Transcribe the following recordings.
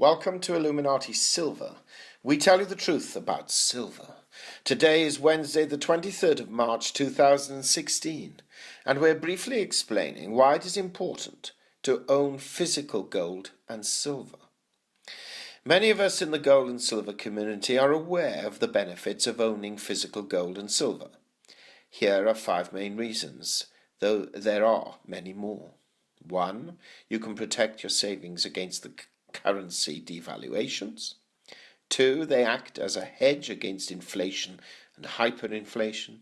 Welcome to Illuminati Silver. We tell you the truth about silver. Today is Wednesday, the 23rd of March 2016, and we're briefly explaining why it is important to own physical gold and silver. Many of us in the gold and silver community are aware of the benefits of owning physical gold and silver. Here are 5 main reasons, though there are many more. 1. You can protect your savings against the currency devaluations. 2. They act as a hedge against inflation and hyperinflation.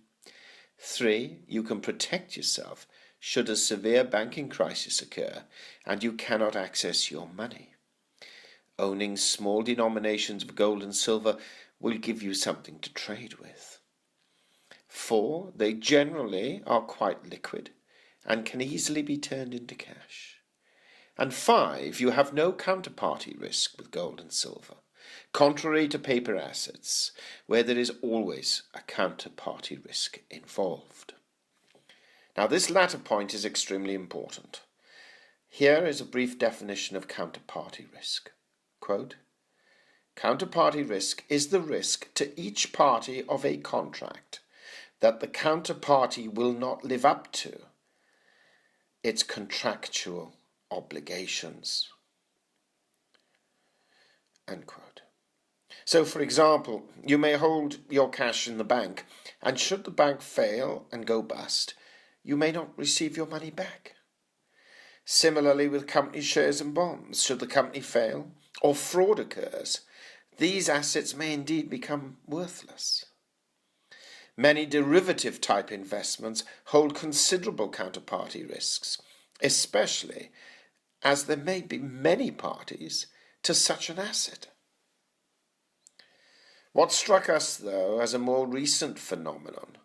3. You can protect yourself should a severe banking crisis occur and you cannot access your money. Owning small denominations of gold and silver will give you something to trade with. 4. They generally are quite liquid and can easily be turned into cash. And 5, you have no counterparty risk with gold and silver, contrary to paper assets, where there is always a counterparty risk involved. Now, this latter point is extremely important. Here is a brief definition of counterparty risk. Quote, counterparty risk is the risk to each party of a contract that the counterparty will not live up to its contractual obligations. End quote. So, for example, you may hold your cash in the bank, and should the bank fail and go bust, you may not receive your money back. Similarly with company shares and bonds, should the company fail or fraud occurs, these assets may indeed become worthless. Many derivative type investments hold considerable counterparty risks, especially as there may be many parties to such an asset. What struck us, though, as a more recent phenomenon,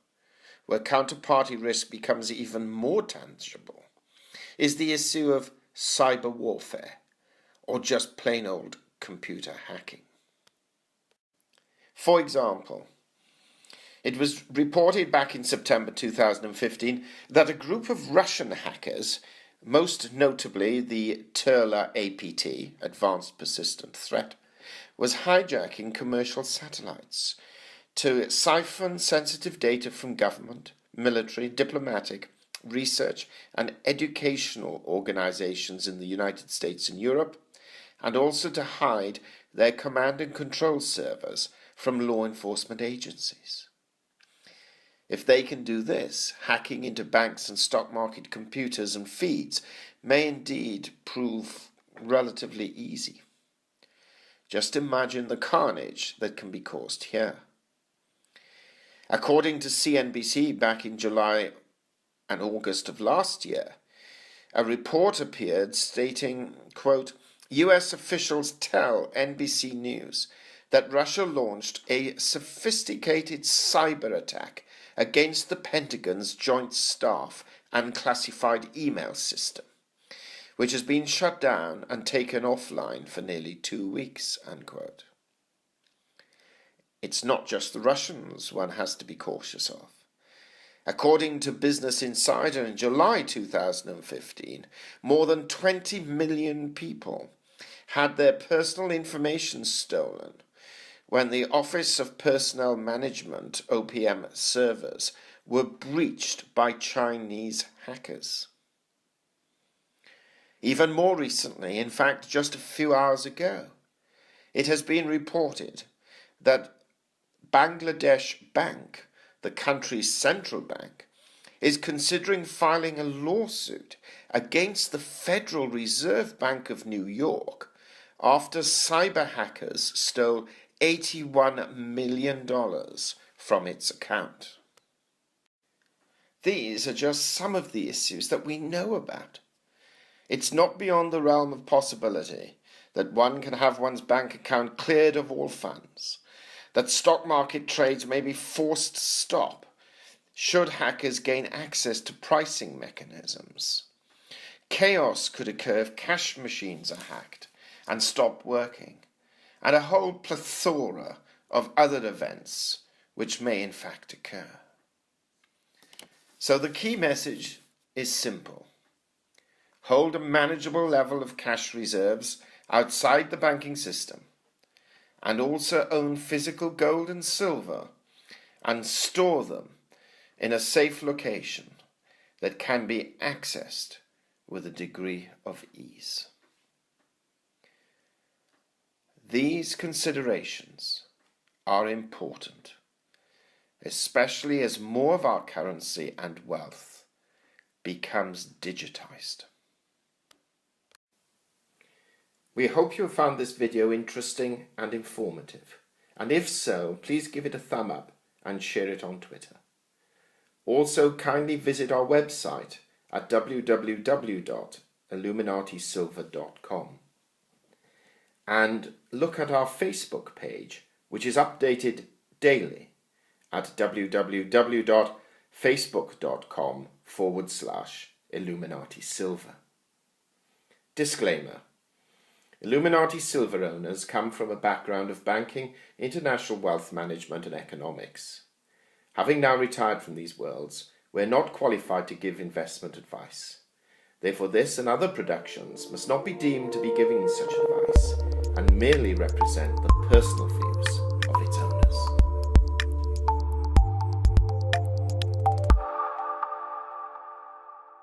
where counterparty risk becomes even more tangible, is the issue of cyber warfare, or just plain old computer hacking. For example, it was reported back in September 2015 that a group of Russian hackers, most notably the Turla APT, Advanced Persistent Threat, was hijacking commercial satellites to siphon sensitive data from government, military, diplomatic, research and educational organizations in the United States and Europe, and also to hide their command and control servers from law enforcement agencies. If they can do this, hacking into banks and stock market computers and feeds may indeed prove relatively easy. Just imagine the carnage that can be caused here. According to CNBC back in July and August of last year, a report appeared stating, quote, US officials tell NBC News that Russia launched a sophisticated cyber attack against the Pentagon's Joint Staff and Classified Email System, which has been shut down and taken offline for nearly 2 weeks, unquote. It's not just the Russians one has to be cautious of. According to Business Insider in July 2015, more than 20 million people had their personal information stolen when the Office of Personnel Management, OPM servers, were breached by Chinese hackers. Even more recently, in fact just a few hours ago, it has been reported that Bangladesh Bank, the country's central bank, is considering filing a lawsuit against the Federal Reserve Bank of New York after cyber hackers stole $81 million from its account. These are just some of the issues that we know about. It's not beyond the realm of possibility that one can have one's bank account cleared of all funds, that stock market trades may be forced to stop should hackers gain access to pricing mechanisms. Chaos could occur if cash machines are hacked and stop working, and a whole plethora of other events which may in fact occur. So the key message is simple. Hold a manageable level of cash reserves outside the banking system and also own physical gold and silver and store them in a safe location that can be accessed with a degree of ease. These considerations are important, especially as more of our currency and wealth becomes digitized. We hope you found this video interesting and informative, and if so, please give it a thumb up and share it on Twitter. Also, kindly visit our website at www.illuminatisilver.com and look at our Facebook page, which is updated daily at www.facebook.com/Illuminati Silver. Disclaimer: Illuminati Silver owners come from a background of banking, international wealth management and economics. Having now retired from these worlds, we are not qualified to give investment advice. Therefore, this and other productions must not be deemed to be giving such advice and merely represent the personal feelings